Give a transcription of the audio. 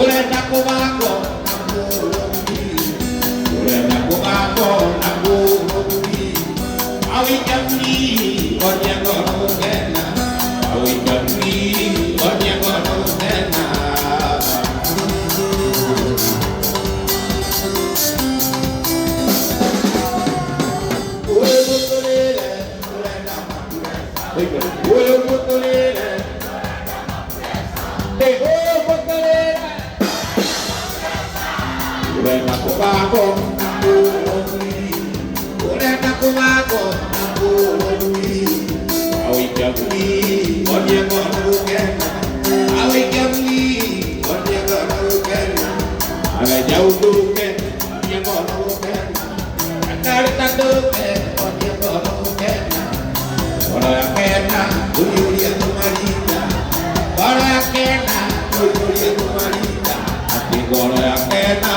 urenda kumago namurugi, urenda kumago namurugi, awikami onyengo nugena, awikami onyengo nugena. Urenda kumago namurugi, urenda kumago namurugi, awikami onyengo nugena, awikami onyengo nugena, agajauduke onyengo nugena, akaritaduke onyengo nugena. Ora kena uliulia kumalita, ora kena uliulia kumalita, ati ora kena